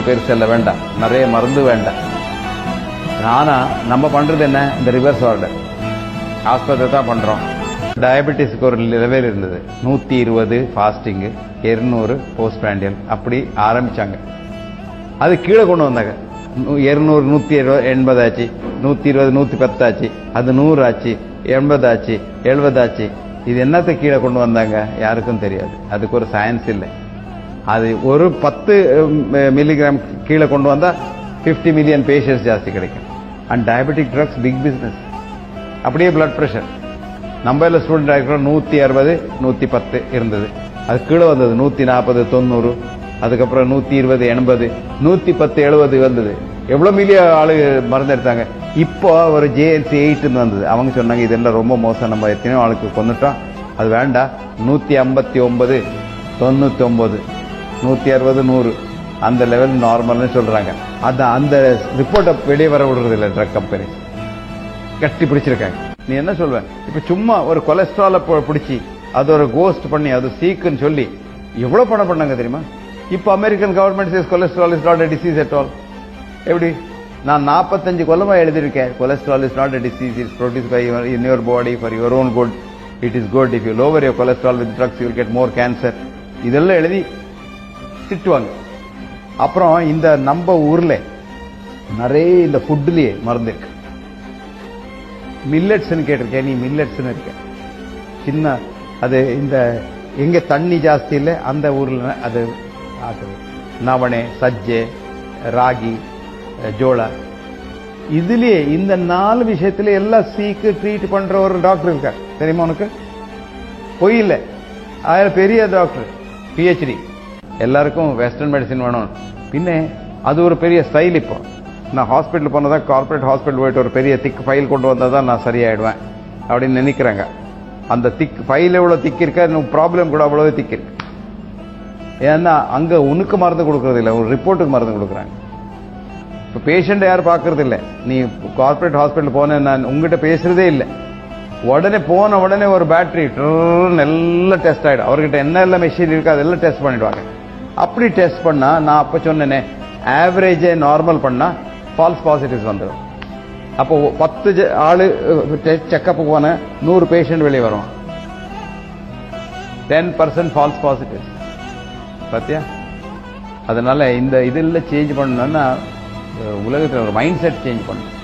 பெருசல்ல வேண்டாம், நிறைய மருந்து வேண்டாம். ஆனா நம்ம பண்றது என்ன, இந்த ரிவர்ஸ் ஆர்டர் ஆஸ்பத்திரி தான் பண்றோம். டயபெட்டிஸ்க்கு ஒரு லெவல் இருந்தது, 120 ஃபாஸ்டிங், 200 போஸ்ட் பிராண்டியல், அப்படி ஆரம்பிச்சாங்க. அது கீழே கொண்டு வந்தாங்க. 200 180 ஆச்சு, 120 110 ஆச்சு, அது 100 ஆச்சு, 80 ஆச்சு, 70 ஆச்சு. இது என்னத்தை கீழே கொண்டு வந்தாங்க யாருக்கும் தெரியாது. அதுக்கு ஒரு சயின்ஸ் இல்லை. அது ஒரு 10 மில்லிகிராம் கீழே கொண்டு வந்தா 50 மில்லியன் பேஷண்ட்ஸ் ஜாஸ்தி கிடைக்கும். And diabetic drugs big business. அப்படியே பிளட் பிரஷர் நம்ம எல்லாம் ஸ்டூடெண்ட் ஆகிக்கிறோம், 160 110 இருந்தது, அது கீழே வந்தது 140 90, அதுக்கப்புறம் 120 80, 110 70 வந்தது. எவ்வளவு மில்லியன் ஆளு மருந்து எடுத்தாங்க. இப்போ ஒரு JNC 8 வந்தது. அவங்க சொன்னாங்க இதெல்லாம் ரொம்ப மோசம், நம்ம எத்தனையோ ஆளுக்கு கொண்டுட்டோம், அது வேண்டாம். 159 99 160 100 அந்த லெவல் நார்மல்னு சொல்றாங்க. அந்த ரிப்போர்ட்டை வெளியே வர விடுறது இல்லை ட்ரக் கம்பெனி, கட்டி பிடிச்சிருக்காங்க. நீ என்ன சொல்வேன், இப்ப சும்மா ஒரு கொலஸ்ட்ரால பிடிச்சி அது ஒரு கோஸ்ட் பண்ணி அது சீக்குன்னு சொல்லி எவ்வளவு பணம் பண்ணாங்க தெரியுமா? இப்ப American government says cholesterol is not a disease at all. எப்படி நான் 45 கொல்லமா எழுதியிருக்கேன், cholesterol is not a disease, it's produce by in your body for your own good, it is good, if you lower your cholesterol with drugs you will get more cancer. இதெல்லாம் எழுதி திட்டுவாங்க. அப்புறம் இந்த நம்ம ஊர்ல நிறைய இந்த ஃபுட்லயே மருந்து இருக்கு. மில்லட்ஸ் கேட்டிருக்கேன், நீ மில்லட்ஸ் இருக்க சின்ன, அது இந்த எங்க தண்ணி ஜாஸ்தி இல்லை அந்த ஊர்ல அது நவணை, சஜ்ஜை, ராகி, ஜோளா, இதுலயே இந்த 4 விஷயத்துல எல்லாம் சீக்கு ட்ரீட் பண்ற ஒரு டாக்டர் இருக்கார் தெரியுமா உனக்கு? பொய் இல்லை, ஆயிரம் பெரிய டாக்டர், PhD. எல்லாருக்கும் வெஸ்டர்ன் மெடிசின் வேணும். பின்ன அது ஒரு பெரிய ஸ்டைல். இப்போ நான் ஹாஸ்பிட்டல் போனதா, கார்பரேட் ஹாஸ்பிட்டல் போயிட்டு ஒரு பெரிய திக் ஃபைல் கொண்டு வந்தாதான் நான் சரியாயிடுவேன் அப்படின்னு நினைக்கிறாங்க. அந்த திக் ஃபைல் எவ்வளவு திக் இருக்க, ப்ராப்ளம் கூட அவ்வளவு திக் இருக்கு. ஏன்னா அங்க உனக்கு மருந்து கொடுக்கறது இல்லை, ஒரு ரிப்போர்ட்டுக்கு மருந்து கொடுக்குறாங்க. இப்ப பேஷண்ட் யாரும் பாக்குறது இல்லை. நீ கார்பரேட் ஹாஸ்பிட்டல் போன, நான் உங்ககிட்ட பேசுறதே இல்லை. உடனே ஒரு பேட்டரி எல்லாம் டெஸ்ட் ஆயிடும். அவர்கிட்ட என்ன எல்லாம் மெஷின் இருக்கு அதெல்லாம் டெஸ்ட் பண்ணிடுவாங்க. அப்படி டெஸ்ட் பண்ணா, நான் அப்ப சொன்னேனே, ஆவரேஜ் நார்மல் பண்ணா ஃபால்ஸ் பாசிட்டிவ்ஸ் வந்துடும். அப்போ 10 ஆளு செக்அப் போன 100 பேஷண்ட் வெளியே வரும், 10% ஃபால்ஸ் பாசிட்டிவ். பாத்தியா? அதனால இந்த இதெல்லாம் சேஞ்ச் பண்ணணும்னா உலகத்தில் ஒரு மைண்ட் செட் சேஞ்ச் பண்ணணும்.